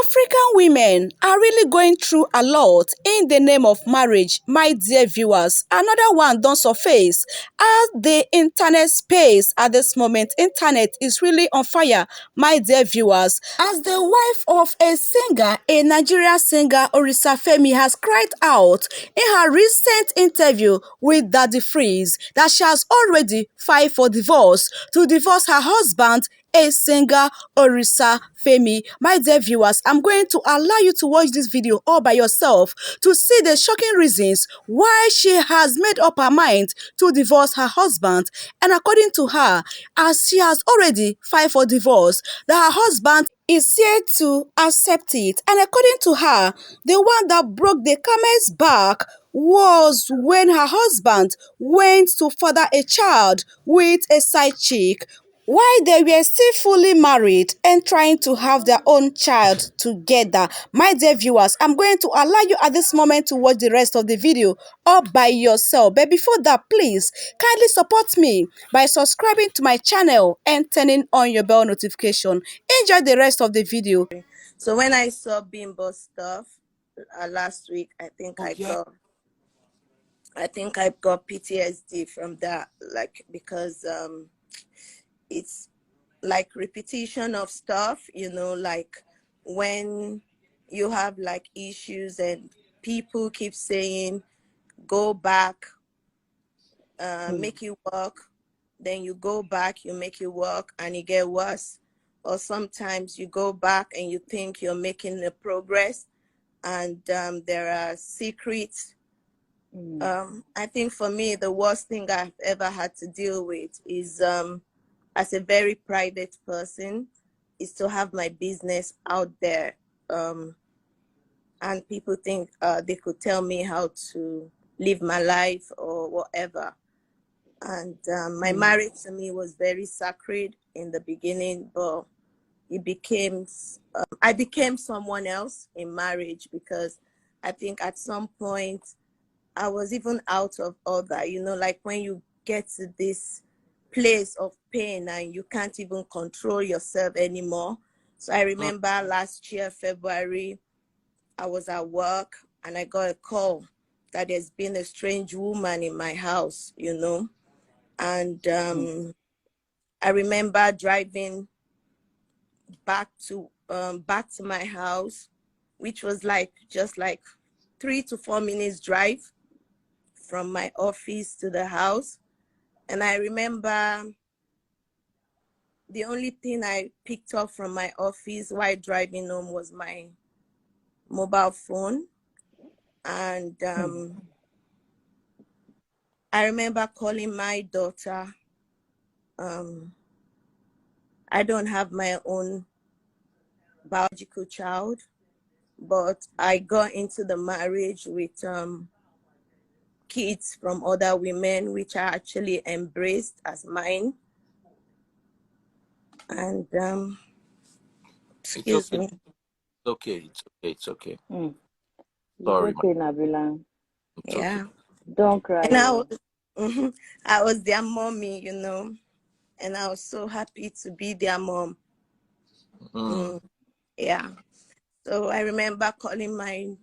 African women are really going through a lot in the name of marriage, my dear viewers. Another one don't surface as the internet space at this moment. Internet is really on fire, my dear viewers. As the wife of a singer, a Nigerian singer, ORITSE FEMI, has cried out in her recent interview with DIV0RC that she has already filed for divorce to divorce her husband, a singer, ORITSE FEMI. My dear viewers, I'm going to allow you to watch this video all by yourself to see the shocking reasons why she has made up her mind to divorce her husband. And according to her, as she has already filed for divorce, that her husband is yet to accept it. And according to her, the one that broke the camel's back was when her husband went to father a child with a side chick, while they were still fully married and trying to have their own child together. My dear viewers, I'm going to allow you at this moment to watch the rest of the video all by yourself. But before that, please kindly support me by subscribing to my channel and turning on your bell notification. Enjoy the rest of the video. So when I saw Bimbo stuff last week, I think I got PTSD from that, like, because it's like repetition of stuff, you know, like when you have like issues and people keep saying go back, make it work, then you go back, you make it work and it get worse. Or sometimes you go back and you think you're making the progress and there are secrets. I think for me, the worst thing I've ever had to deal with is, as a very private person, is to have my business out there. And people think they could tell me how to live my life or whatever. And my marriage to me was very sacred in the beginning, but it became, I became someone else in marriage, because I think at some point I was even out of order, you know, like when you get to this place of pain and you can't even control yourself anymore. So I remember last year, February, I was at work and I got a call that there's been a strange woman in my house, you know. And I remember driving back to my house, which was like just like 3 to 4 minutes drive from my office to the house. And I remember the only thing I picked up from my office while driving home was my mobile phone. And I remember calling my daughter. I don't have my own biological child, but I got into the marriage with kids from other women, which I actually embraced as mine. And excuse me. It's okay. It's okay. It's Sorry. okay, Nabila. Yeah. Okay. Don't cry. And I was their mommy, you know, and I was so happy to be their mom. Yeah. So I remember calling my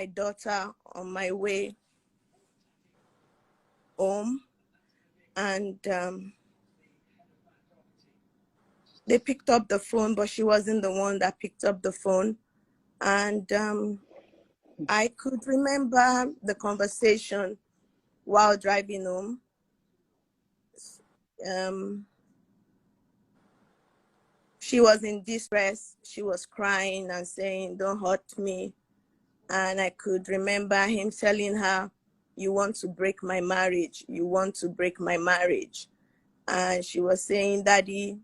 daughter on my way home, and they picked up the phone, but she wasn't the one that picked up the phone. And I could remember the conversation while driving home. She was in distress. She was crying and saying, "Don't hurt me." And I could remember him telling her, "You want to break my marriage. You want to break my marriage." And she was saying, "Daddy,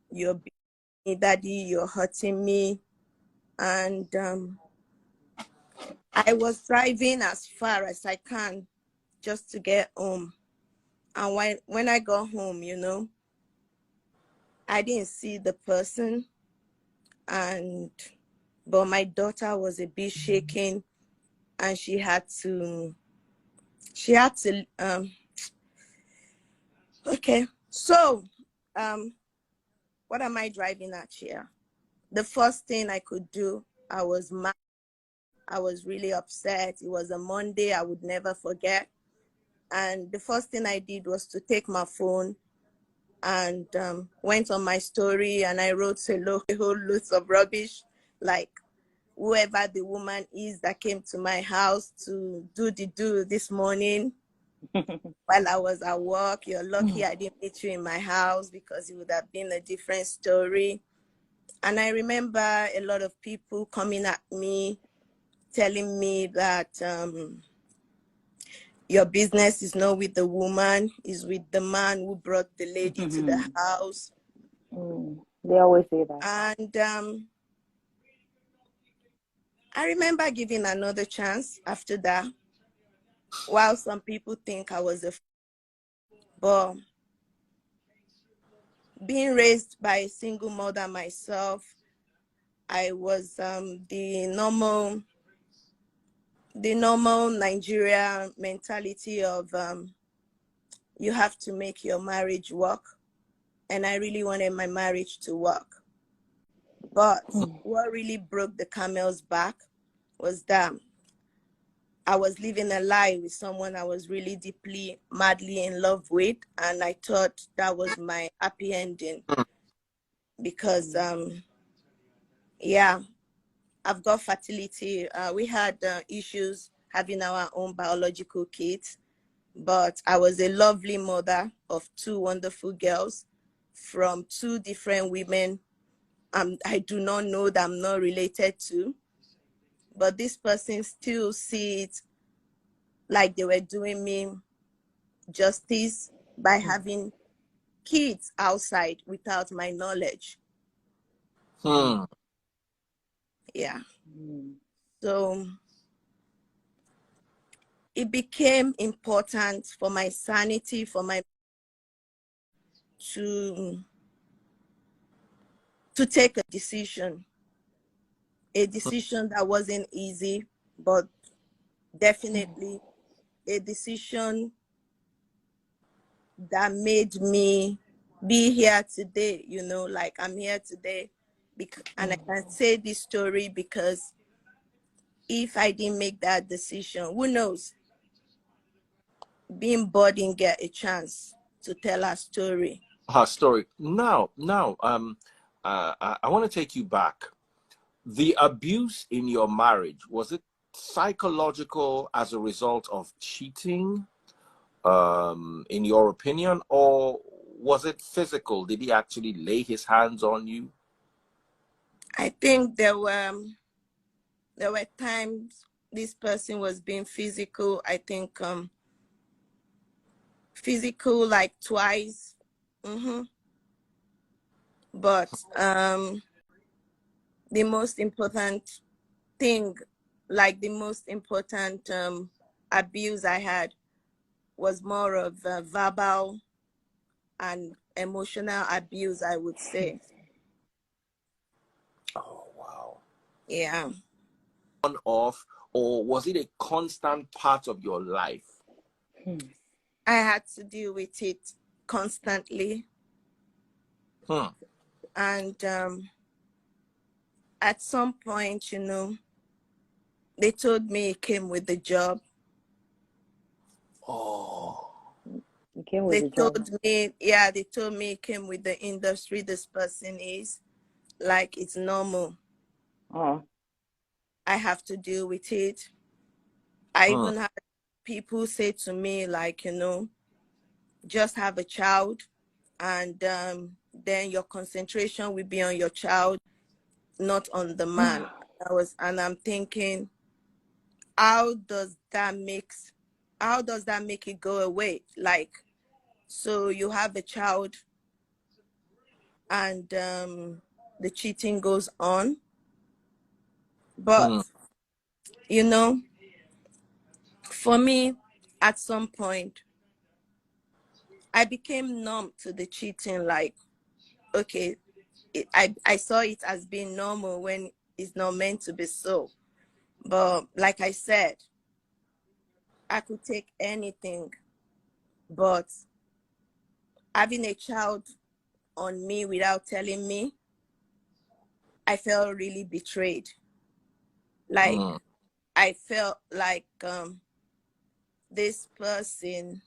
you're beating me. Daddy, you're hurting me." And I was driving as far as I can just to get home. And when I got home, you know, I didn't see the person, but my daughter was a bit shaken, and she had to okay. So what am I driving at here? the first thing I could do, I was mad. I was really upset. It was a Monday I would never forget. And the first thing I did was to take my phone and went on my story, and I wrote a whole lot of rubbish, like whoever the woman is that came to my house to do this morning while I was at work. You're lucky I didn't meet you in my house, because it would have been a different story. And I remember a lot of people coming at me, telling me that your business is not with the woman, is with the man who brought the lady to the house. They always say that. And I remember giving another chance after that. While some people think I was but being raised by a single mother myself, I was the normal Nigeria mentality of you have to make your marriage work. And I really wanted my marriage to work. But what really broke the camel's back was that I was living a lie with someone I was really deeply, madly in love with. And I thought that was my happy ending. Because, yeah, I've got fertility. We had issues having our own biological kids. But I was a lovely mother of 2 wonderful girls from 2 different women I do not know, that I'm not related to. But this person still sees it like they were doing me justice by having kids outside without my knowledge. Yeah. So it became important for my sanity, for my to take a decision that wasn't easy, but definitely a decision that made me be here today. You know, like I'm here today, and I can say this story because if I didn't make that decision, who knows, being bored didn't get a chance to tell her story. Her story. Now, I want to take you back. The abuse in your marriage, was it psychological as a result of cheating, in your opinion, or was it physical? Did he actually lay his hands on you? I think there were times this person was being physical. I think physical like twice. But the most important thing, like the most important abuse I had, was more of verbal and emotional abuse, I would say. Oh, wow. Yeah. On off, or was it a constant part of your life? I had to deal with it constantly. And at some point, you know, they told me it came with the job. It came with They the job. they told me it came with the industry this person is. Like, it's normal. I have to deal with it. I even had people say to me, like, you know, just have a child, and then your concentration will be on your child, not on the man. And I'm thinking, how does that make it go away? Like, so you have a child and the cheating goes on. But you know, for me, at some point, I became numb to the cheating. Like, okay, I saw it as being normal when it's not meant to be so. But like I said, I could take anything, but having a child on me without telling me, I felt really betrayed. Like, I felt like this person